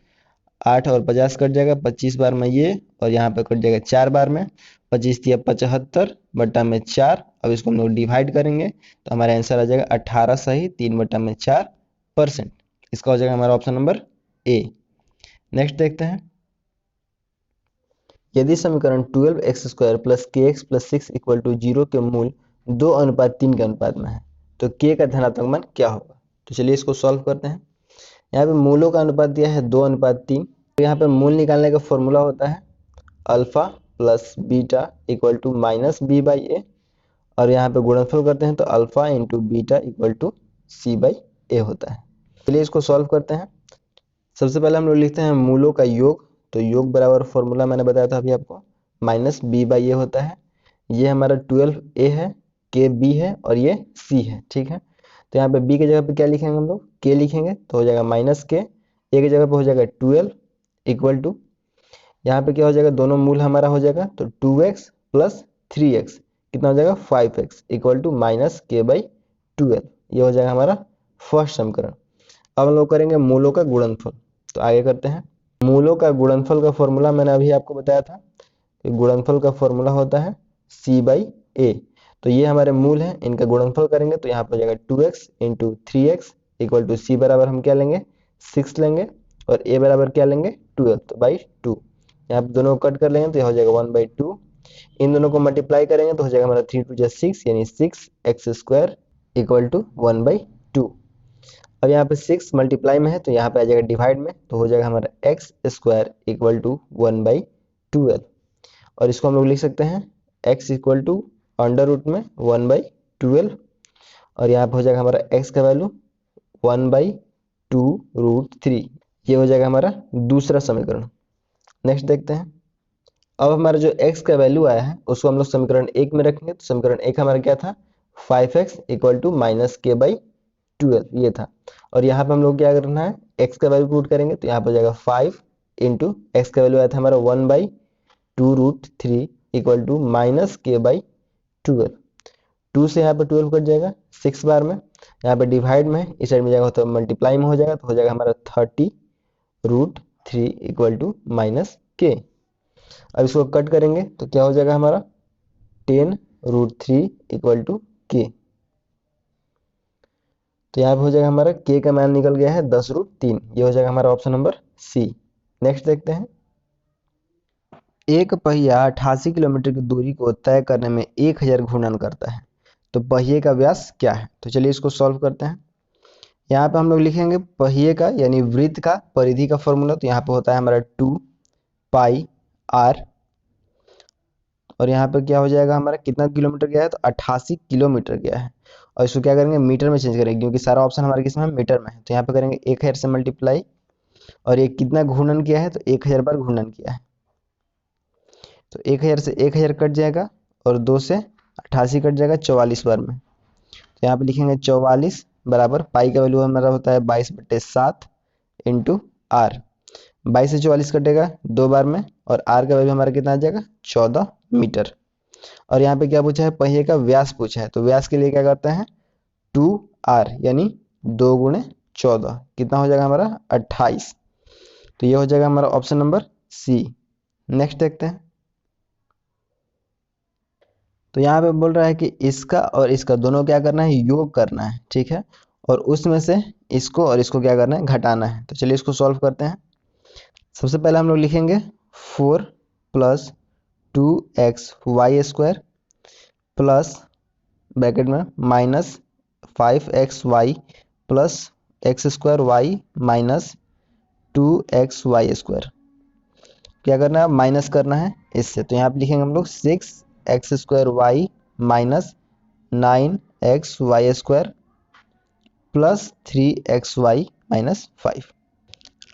8 और 50 कट जाएगा 25 बार में ये, और यहाँ पे कट जाएगा 4 बार में, 25 दिया 75/में 4। अब इसको हम लोग डिवाइड करेंगे तो हमारा आंसर आ जाएगा 18 सही 3/में 4%। इसका हो जाएगा हमारा ऑप्शन नंबर ए। नेक्स्ट देखते हैं, यदि समीकरण 12x² plus kx plus 6 equal to 0 के मूल 2:3 के अनुपात में है तो k का धनात्मक मान क्या होगा। तो चलिए इसको सॉल्व करते हैं। यहाँ पे मूलों का अनुपात दिया है 2:3, तो यहाँ पे मूल निकालने का फॉर्मूला होता है alpha plus beta equal to minus b/a, और यहाँ पे गुणनफल करते हैं तो alpha into beta equal to c/a होता है। चलिए इसको सॉल्व करते हैं। सबसे पहले हम लोग लिखते हैं मूलों का योग, तो योग बराबर फॉर्मूला मैंने बताया था अभी आपको माइनस b/a होता है। ये हमारा 12a है, के b है और ये c है, ठीक है। तो यहाँ पे b की जगह पे क्या लिखेंगे हम लोग k लिखेंगे तो हो जाएगा माइनस के, a की जगह पे हो जाएगा 12 इक्वल टू, यहाँ पे क्या हो जाएगा दोनों मूल हमारा हो जाएगा तो 2x प्लस 3x कितना हो जाएगा 5x equal to minus k/12, ये हो जाएगा हमारा फर्स्ट समीकरण। अब हम लोग करेंगे मूलों का गुणनफल, तो आगे करते हैं। मूलों का गुणनफल का फॉर्मूला मैंने अभी आपको बताया था कि गुणनफल का फॉर्मूला होता है c/a, तो ये हमारे मूल हैं, इनका गुणनफल करेंगे तो यहाँ पर हो जाएगा 2x into 3x equal to c बराबर हम क्या लेंगे 6 लेंगे, और a बराबर क्या लेंगे 12, तो बाई 2, यहाँ पे दोनों को कट कर लेंगे तो यह हो जाएगा 1/2, इन दोनों को मल्टीप्लाई करेंगे तो हो जाएगा हमारा 3 2 6 यानी 6x² इक्वल टू 1/2। अब यहाँ पे 6 मल्टीप्लाई में है तो यहाँ पे आ जाएगा डिवाइड में, तो हो जाएगा हमारा x² इक्वल टू 1/12, और इसको हम लोग लिख सकते हैं x equal to under root में 1/12, और यहाँ पे हो जाएगा हमारा x का वैल्यू 1/2√3, ये हो जाएगा हमारा दूसरा समीकरण। नेक्स्ट देखते हैं, अब हमारा जो x का वैल्यू आया है उसको हम लोग समीकरण 1 में रखेंगे, तो समीकरण 1 हमारा क्या था 5x equal to minus k/12 ये था, और यहाँ पे हम लोग क्या करना है x का वैल्यू पुट करेंगे तो यहाँ पे हो जाएगा 5 इंटू एक्स का वैल्यू आया था हमारा 1/2√3 इक्वल टू -k/12। 2 से यहाँ पे 12 कट जाएगा 6 बार में, यहाँ पे डिवाइड में इस साइड में जाएगा तो मल्टीप्लाई में हो जाएगा, तो हो जाएगा हमारा 30√3 इक्वल टू -k। अब इसको कट करेंगे तो क्या हो जाएगा हमारा 10√3 इक्वल टू k। तो यहाँ पे हो जाएगा हमारा k का मान निकल गया है 10√3। ये हो जाएगा हमारा ऑप्शन नंबर सी। नेक्स्ट देखते हैं। एक पहिया 88 किलोमीटर की दूरी को तय करने में 1000 घूर्णन करता है, तो पहिए का व्यास क्या है? तो चलिए इसको सॉल्व करते हैं। यहाँ पे हम लोग लिखेंगे पहिए का यानी वृत्त का परिधि का फॉर्मूला, तो यहाँ पे होता है हमारा 2πr, और यहाँ पे क्या हो जाएगा हमारा कितना किलोमीटर गया है, तो 88 किलोमीटर गया है। और इसको क्या करेंगे मीटर में चेंज करेंगे, क्योंकि सारा ऑप्शन हमारे किसमें है मीटर में है। तो यहाँ पे करेंगे 1000 से मल्टीप्लाई, और ये कितना घूर्णन किया है, तो 1000 बार घूर्णन किया है। तो 1000 से 1000 कट जाएगा, और 2 से 88 कट जाएगा 44 बार में। तो यहाँ पे लिखेंगे 44 बराबर पाई का वैल्यू हमारा होता है 22/7 इंटू आर। 22 से 44 कटेगा 2 बार में, और आर का वैल्यू हमारा कितना आ जाएगा 14 मीटर। और यहाँ पे क्या पूछा है, पहिए का व्यास पूछा है, तो व्यास के लिए क्या करते हैं 2r यानी 2 गुणे 14 कितना हो जाएगा हमारा 28। तो ये हो जाएगा हमारा ऑप्शन नंबर सी। नेक्स्ट देखते हैं। तो यहाँ पे बोल रहा है कि इसका और इसका दोनों क्या करना है, योग करना है, ठीक है, और उसमें से इसको और इसको क्या करना है, घटाना है। तो चलिए इसको सॉल्व करते हैं। सबसे पहले हम लोग लिखेंगे 4 + 2xy² प्लस ब्रैकेट में -5xy plus x² minus 2xy²। क्या करना है, माइनस करना है इससे। तो यहाँ पे लिखेंगे हम लोग 6x² minus 9xy² plus 3xy minus 5।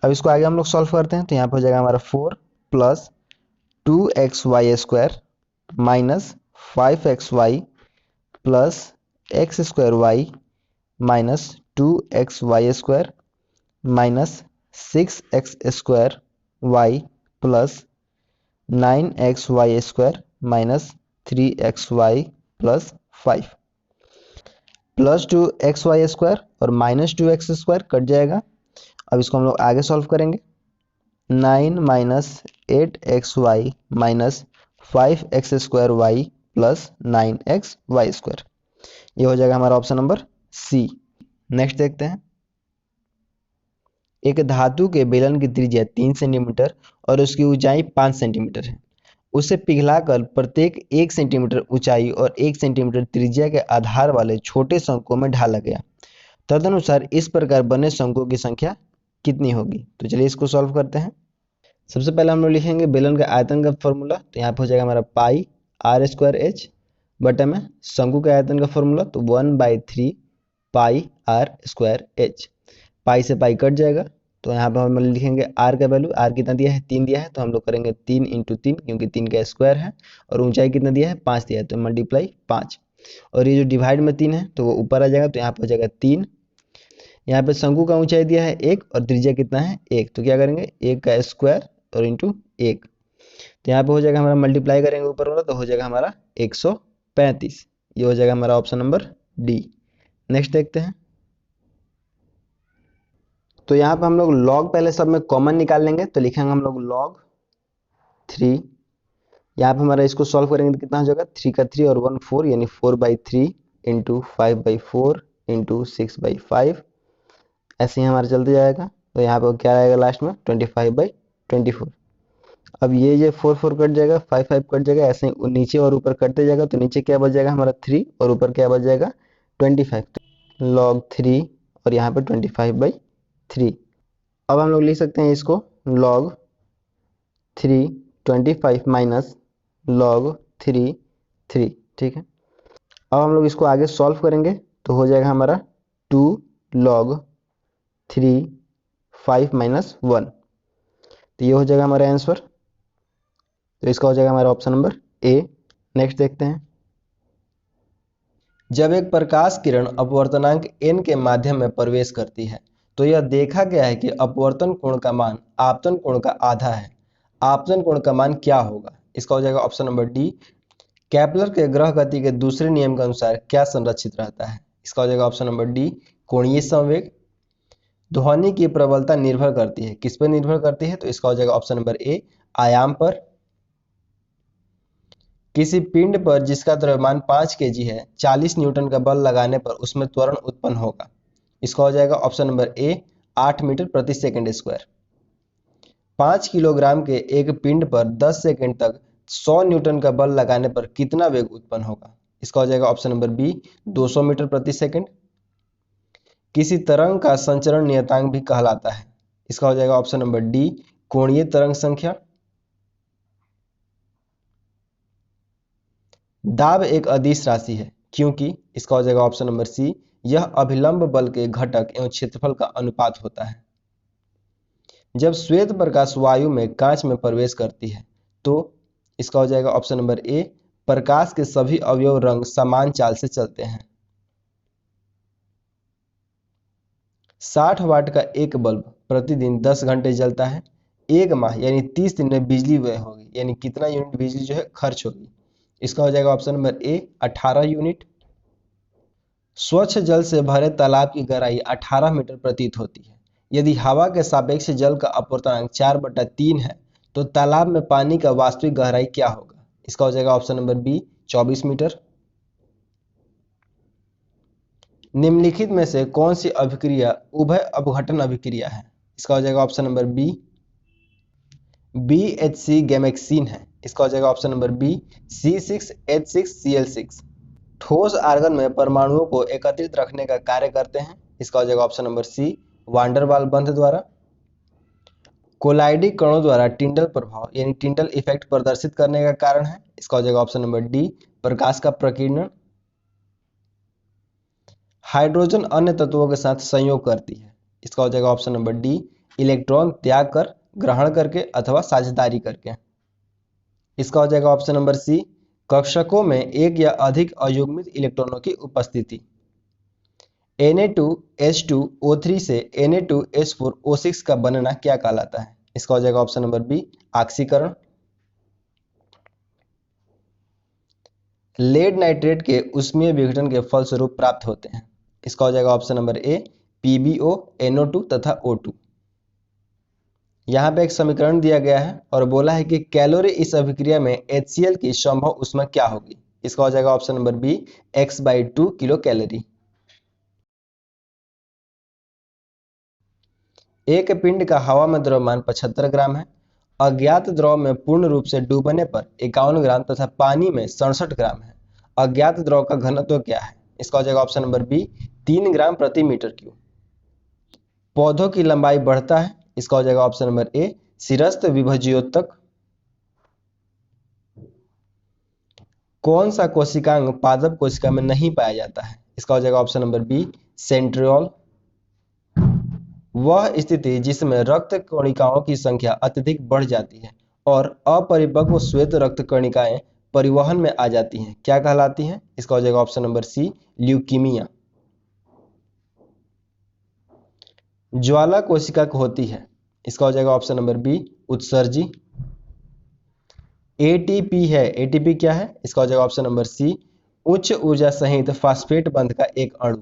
अब इसको आगे हम लोग सॉल्व करते हैं। तो यहाँ पे हो जाएगा हमारा 4 + 2xy² minus 5xy plus x² minus 2xy² minus 6x² plus 9xy² minus 3xy plus 5 plus 2xy² और माइनस 2x² कट जाएगा। अब इसको हम लोग आगे सॉल्व करेंगे। 9 - 8xy minus 5x² plus 9xy²। ये हो जाएगा हमारा ऑप्शन नंबर सी। नेक्स्ट देखते हैं। एक धातु के बेलन की त्रिज्या 3 सेंटीमीटर और उसकी ऊंचाई 5 सेंटीमीटर है। उसे पिघलाकर प्रत्येक 1 सेंटीमीटर ऊंचाई और 1 सेंटीमीटर त्रिज्या के आधार वाले छोटे शंकों में ढाला गया। तदनुसार इस प्रकार बने शंकों की संख्या कितनी होगी? तो चलिए इसको सॉल्व करते हैं। सबसे पहले हम लोग लिखेंगे बेलन का आयतन का फॉर्मूला। तो यहाँ पे हो जाएगा हमारा πr² बटे में शंकु के आयतन का फॉर्मूला, तो 1/3 πr²h। पाई से पाई कट जाएगा, तो यहाँ पे हम लिखेंगे r का वैल्यू, r कितना दिया है 3 दिया है, तो हम लोग करेंगे 3 × 3 क्योंकि 3 का स्क्वायर है, और ऊंचाई कितना दिया है 5 दिया है, तो मल्टीप्लाई 5। और ये जो डिवाइड में 3 है तो वो ऊपर आ जाएगा, तो यहाँ पे हो जाएगा 3। यहाँ पे शंकु का ऊंचाई दिया है 1 और त्रिज्या कितना है 1, तो क्या करेंगे 1 का स्क्वायर और इंटू 1। तो यहाँ पे हो जाएगा हमारा मल्टीप्लाई करेंगे ऊपर वाला, तो हो जाएगा हमारा 135। ये हो जाएगा हमारा ऑप्शन नंबर डी। नेक्स्ट देखते हैं। तो यहाँ पे हम लोग लॉग पहले सब में कॉमन निकाल लेंगे, तो लिखेंगे हम लोग log 3। यहाँ पे हमारा इसको सॉल्व करेंगे तो कितना हो जाएगा 3 का 3 और 1 4 यानी 4/3 इंटू 5/4 इंटू 6/5। ऐसे ही हमारा चलते जाएगा। तो यहाँ पे क्या आएगा लास्ट में 25/24। अब ये 4 4 कट जाएगा, 5 5 कट जाएगा, ऐसे ही नीचे और ऊपर कटते जाएगा। तो नीचे क्या बच जाएगा हमारा 3 और ऊपर क्या बच जाएगा 25। log 3 और यहाँ पे 25/3। अब हम लोग लिख सकते हैं इसको log 3 25 माइनस log 3 3, ठीक है। अब हम लोग इसको आगे सॉल्व करेंगे, तो हो जाएगा हमारा 2 log 3 5 माइनस 1। तो ये हो जाएगा हमारा आंसर। तो इसका हो जाएगा हमारा ऑप्शन नंबर ए। नेक्स्ट देखते हैं। जब एक प्रकाश किरण अपवर्तनांक n के माध्यम में प्रवेश करती है तो यह देखा गया है कि अपवर्तन कोण का मान आपतन कोण का आधा है। आपतन कोण का मान क्या होगा? इसका हो जाएगा ऑप्शन नंबर डी। केपलर के ग्रह गति के दूसरे नियम के अनुसार क्या संरक्षित रहता है? इसका हो जाएगा ऑप्शन नंबर डी, कोणीय संवेग। ध्वनि की प्रबलता निर्भर करती है, किस पर निर्भर करती है? तो इसका हो जाएगा ऑप्शन नंबर ए, आयाम पर। किसी पिंड पर जिसका द्रव्यमान 5 केजी है, 40 न्यूटन का बल लगाने पर उसमें त्वरण उत्पन्न होगा। इसका हो जाएगा ऑप्शन नंबर ए, 8 मीटर प्रति सेकंड स्क्वायर। 5 किलोग्राम के एक पिंड पर 10 सेकंड तक 100 न्यूटन का बल लगाने पर कितना वेग उत्पन्न होगा? इसका हो जाएगा ऑप्शन नंबर बी, 200 मीटर प्रति सेकंड। किसी तरंग का संचरण नियतांक भी कहलाता है। इसका हो जाएगा ऑप्शन नंबर डी, कोणीय तरंग संख्या। दाब एक अदिश राशि है क्योंकि, इसका हो जाएगा ऑप्शन नंबर सी, यह अभिलंब बल के घटक एवं क्षेत्रफल का अनुपात होता है। जब श्वेत प्रकाश वायु में कांच में प्रवेश करती है तो इसका हो जाएगा ऑप्शन नंबर ए, प्रकाश के सभी अवयव रंग समान चाल से चलते हैं। 60 वाट का एक बल्ब प्रतिदिन 10 घंटे जलता है। एक माह यानी 30 दिन में बिजली व्यय होगी, यानी कितना यूनिट बिजली जो है खर्च होगी? इसका हो जाएगा ऑप्शन नंबर ए, 18 यूनिट। स्वच्छ जल से भरे तालाब की गहराई 18 मीटर प्रतीत होती है। यदि हवा के सापेक्ष जल का अपवर्तनांक 4/3 है तो तालाब में पानी का वास्तविक गहराई क्या होगा? इसका हो जाएगा ऑप्शन नंबर बी, 24 मीटर। निम्नलिखित में से कौन सी अभिक्रिया उभय अपघटन अभिक्रिया है? इसका हो जाएगा option number B, BHC gammexane है। इसका हो जाएगा ऑप्शन नंबर बी, C6H6Cl6। ठोस आर्गन में परमाणुओं को एकत्रित रखने का कार्य करते हैं। इसका हो जाएगा ऑप्शन नंबर सी, वान डेर वाल बंध द्वारा। कोलाइडी कणों द्वारा टिंडल प्रभाव यानी टिंडल इफेक्ट प्रदर्शित करने का कारण है। इसका हो जाएगा ऑप्शन नंबर डी, प्रकाश का प्रकीर्णन। हाइड्रोजन अन्य तत्वों के साथ संयोग करती है। इसका हो जाएगा ऑप्शन नंबर डी, इलेक्ट्रॉन त्याग कर, ग्रहण करके अथवा साझेदारी करके। इसका हो जाएगा ऑप्शन नंबर सी, कक्षकों में एक या अधिक अयुग्मित इलेक्ट्रॉनों की उपस्थिति। Na2H2O3 से Na2H4O6 का बनना क्या कहलाता है? इसका हो जाएगा ऑप्शन नंबर बी, ऑक्सीकरण। लेड नाइट्रेट के ऊष्मीय विघटन के फलस्वरूप प्राप्त होते हैं। इसका हो जाएगा ऑप्शन नंबर ए, PbO, NO2 तथा O2। यहाँ पे एक समीकरण दिया गया है और बोला है कि कैलोरी इस अभिक्रिया में HCl की संभव ऊष्मा क्या होगी? इसका हो जाएगा option number B, x/2 kilo calorie. एक पिंड का हवा में द्रव्यमान 75 ग्राम है। अज्ञात द्रव में पूर्ण रूप से डूबने पर 51 ग्राम तथा पानी में 67 ग्राम है। अज्ञात द्रव का घनत्व क्या है? इसका हो जाएगा ऑप्शन नंबर बी, 3 ग्राम प्रति मीटर क्यूब। पौधों की लंबाई बढ़ता है। इसका हो जाएगा ऑप्शन नंबर ए, शिरस्त्र विभज्योतक। कौन सा कोशिकांग पादप कोशिका में नहीं पाया जाता है? इसका हो जाएगा ऑप्शन नंबर बी, सेंट्रियोल। वह स्थिति जिसमें रक्त कणिकाओं की संख्या अत्यधिक बढ़ जाती है और अपरिपक्व श्वेत रक्त कणिकाएं परिवहन में आ जाती हैं, क्या कहलाती हैं? इसका हो जाएगा ऑप्शन नंबर सी, ल्यूकीमिया। ज्वाला कोशिका होती है। इसका हो जाएगा ऑप्शन नंबर बी, उत्सर्जी। ATP है। ATP क्या है? इसका हो जाएगा ऑप्शन नंबर सी, उच्च ऊर्जा सहित फास्फेट बंध का एक अणु।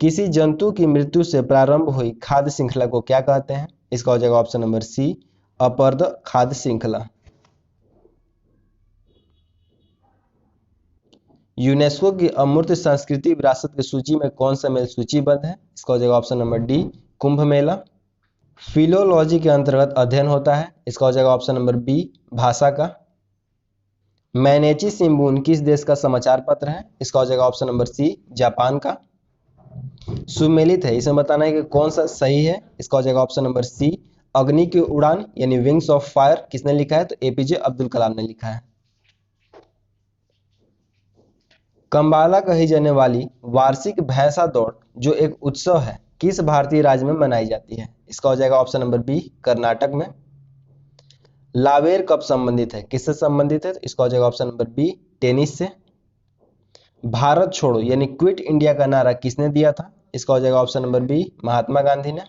किसी जंतु की मृत्यु से प्रारंभ हुई खाद्य श्रृंखला को क्या कहते हैं? इसका हो जाएगा ऑप्शन नंबर सी, अपरद खाद्य श्रृंखला। यूनेस्को की अमूर्त सांस्कृतिक विरासत की सूची में कौन सा मेल सूचीबद्ध है? इसका हो जाएगा option number D, Kumbh Mela. Philology के अंतर्गत अध्ययन होता है। इसका हो जाएगा ऑप्शन नंबर बी, भाषा का। मैनेची शिंबुन किस देश का समाचार पत्र है? इसका हो जाएगा ऑप्शन नंबर सी, जापान का। सुमेलित है, इसमें बताना है कि कौन सा सही है। इसका हो जाएगा ऑप्शन नंबर सी, अग्नि की उड़ान यानी विंग्स ऑफ फायर। किसने लिखा है? तो APJ अब्दुल कलाम ने लिखा है। कंबाला कही जाने वाली वार्षिक भैंसा दौड़ जो एक उत्सव है किस भारतीय राज्य में मनाई जाती है? इसका हो जाएगा ऑप्शन नंबर बी, कर्नाटक में। लावेर कब संबंधित है? किससे संबंधित है? इसका हो जाएगा ऑप्शन नंबर बी, टेनिस से। भारत छोड़ो यानी क्विट इंडिया का नारा किसने दिया था? इसका हो जाएगा option number B, Mahatma Gandhi ने।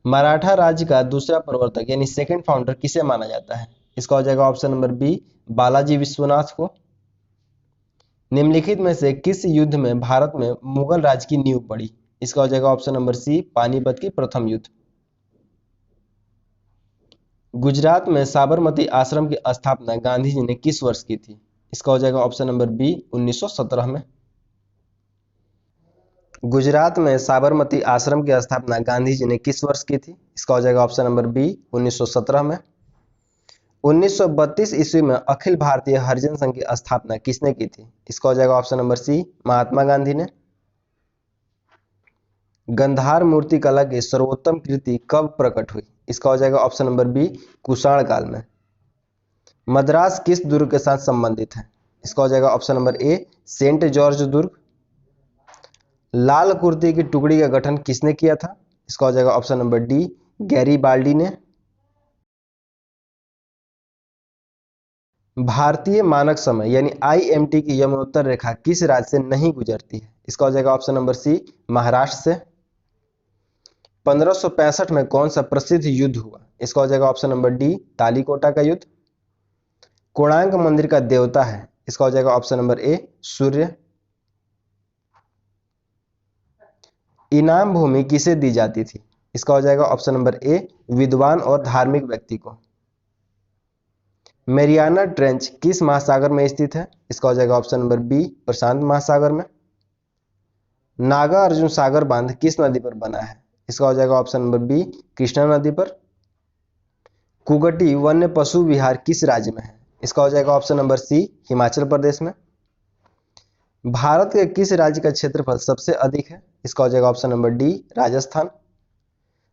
मराठा राज्य का दूसरा प्रवर्तक यानी सेकंड फाउंडर किसे माना जाता है? इसका हो जाएगा option number B, Balaji Vishwanath को। निम्नलिखित में से किस युद्ध में भारत में मुगल राज की नींव पड़ी? इसका हो जाएगा ऑप्शन नंबर सी, पानीपत की प्रथम युद्ध। गुजरात में साबरमती आश्रम की स्थापना गांधी जी ने किस वर्ष की थी? इसका हो जाएगा ऑप्शन नंबर बी, 1917 में। गुजरात में साबरमती आश्रम की स्थापना गांधी जी ने किस वर्ष की थी? इसका हो जाएगा ऑप्शन नंबर बी, 1917 में। 1932 ईस्वी में अखिल भारतीय हरिजन संघ की स्थापना किसने की थी? इसका हो जाएगा ऑप्शन नंबर सी, महात्मा गांधी ने। गंधार मूर्ति कला की सर्वोत्तम कृति कब प्रकट हुई? इसका हो जाएगा ऑप्शन नंबर बी, कुषाण काल में। मद्रास किस दुर्ग के साथ संबंधित है? इसका हो जाएगा option number A, Saint George दुर्ग। लाल कुर्ती की टुकड़ी का गठन किसने किया था? इसका हो जाएगा ऑप्शन नंबर डी, गैरीबाल्डी ने। भारतीय मानक समय यानी IMT की यमुनोत्तर रेखा किस राज्य से नहीं गुजरती है? इसका हो जाएगा ऑप्शन नंबर सी, महाराष्ट्र से। 1565 में कौन सा प्रसिद्ध युद्ध हुआ? इसका हो जाएगा ऑप्शन नंबर डी, तालीकोटा का युद्ध। कोणार्क मंदिर का देवता है? इसका हो जाएगा ऑप्शन नंबर ए, सूर्य। इनाम भूमि किसे दी जाती थी? इसका हो जाएगा ऑप्शन नंबर ए, विद्वान और धार्मिक व्यक्ति को। मेरियाना ट्रेंच किस महासागर में स्थित है? इसका हो जाएगा ऑप्शन नंबर बी, प्रशांत महासागर में। नागा अर्जुन सागर बांध किस नदी पर बना है? इसका हो जाएगा ऑप्शन नंबर बी, कृष्णा नदी पर। कुगटी वन्य पशु विहार किस राज्य में है? इसका हो जाएगा ऑप्शन नंबर सी, हिमाचल प्रदेश में। भारत के किस राज्य का क्षेत्रफल सबसे अधिक है? इसका हो जाएगा option number D, Rajasthan.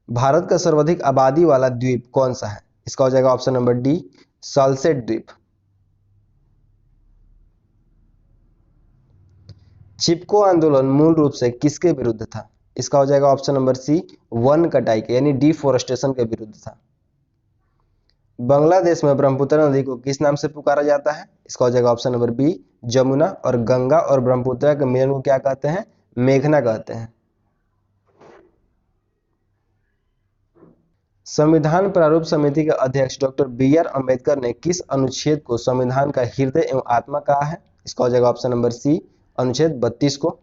Bharat का सर्वाधिक आबादी वाला द्वीप कौन सा है? इसका हो जाएगा ऑप्शन नंबर डी, सॉल्सेट द्वीप। चिपको आंदोलन मूल रूप से किसके विरुद्ध था? इसका हो जाएगा ऑप्शन नंबर सी, वन कटाई के यानी डिफोरेस्टेशन के विरुद्ध था। बांग्लादेश में ब्रह्मपुत्र नदी को किस नाम से पुकारा जाता है? इसका हो जाएगा ऑप्शन नंबर बी, जमुना। और गंगा और ब्रह्मपुत्र के मिलन को क्या कहते हैं? मेघना कहते हैं। संविधान प्रारूप समिति के अध्यक्ष डॉक्टर BR अम्बेडकर ने किस अनुच्छेद को संविधान का हृदय एवं आत्मा कहा है? इसका हो जाएगा ऑप्शन नंबर सी, अनुच्छेद 32 को।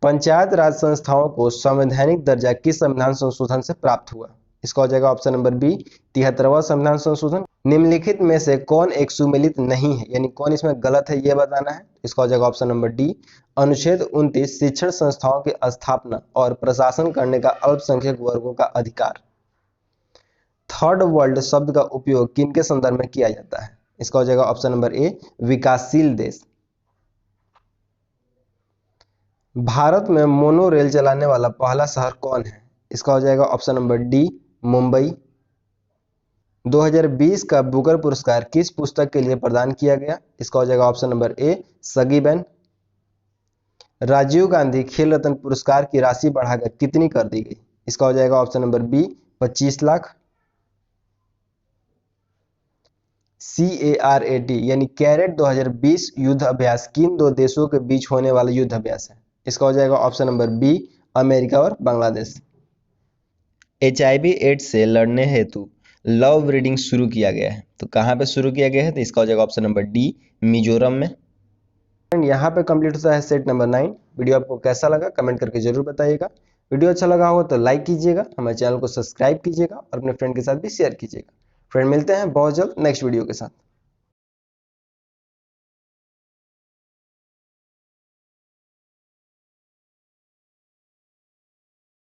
पंचायत राज संस्थाओं को संवैधानिक दर्जा किस संविधान संशोधन से प्राप्त हुआ? इसका हो जाएगा ऑप्शन नंबर बी, 73वां संविधान संशोधन। निम्नलिखित में से कौन एक सुमेलित नहीं है यानी कौन इसमें गलत है यह बताना है। इसका हो जाएगा ऑप्शन नंबर डी, अनुच्छेद 29 शिक्षण संस्थाओं की स्थापना और प्रशासन करने का अल्पसंख्यक वर्गों का अधिकार। थर्ड वर्ल्ड शब्द का उपयोग किनके संदर्भ में किया जाता है? इसका हो जाएगा ऑप्शन नंबर ए, विकासशील देश। भारत में मोनो रेल चलाने वाला पहला शहर कौन है? इसका हो जाएगा ऑप्शन नंबर डी, मुंबई। 2020 का बुकर पुरस्कार किस पुस्तक के लिए प्रदान किया गया? इसका हो जाएगा ऑप्शन नंबर ए, सगीबेन। राजीव गांधी खेल रत्न पुरस्कार की राशि बढ़ाकर कितनी कर दी गई? इसका हो जाएगा option number B, 25 lakh. CARAT यानी कैरेट 2020 युद्ध अभ्यास किन दो देशों के बीच होने वाला युद्ध अभ्यास है? इसका हो जाएगा ऑप्शन नंबर बी, अमेरिका और बांग्लादेश। HIV एड्स से लड़ने हेतु लव ब्रीडिंग शुरू किया गया है, तो कहाँ पे शुरू किया गया है? तो इसका हो जाएगा ऑप्शन नंबर डी, मिजोरम में। यहाँ पे कंप्लीट होता है सेट नंबर 9। वीडियो आपको कैसा लगा कमेंट करके जरूर बताइएगा। वीडियो अच्छा लगा हो तो लाइक कीजिएगा, हमारे चैनल को सब्सक्राइब कीजिएगा और अपने फ्रेंड के साथ भी शेयर कीजिएगा। फ्रेंड मिलते हैं बहुत जल्द नेक्स्ट वीडियो के साथ।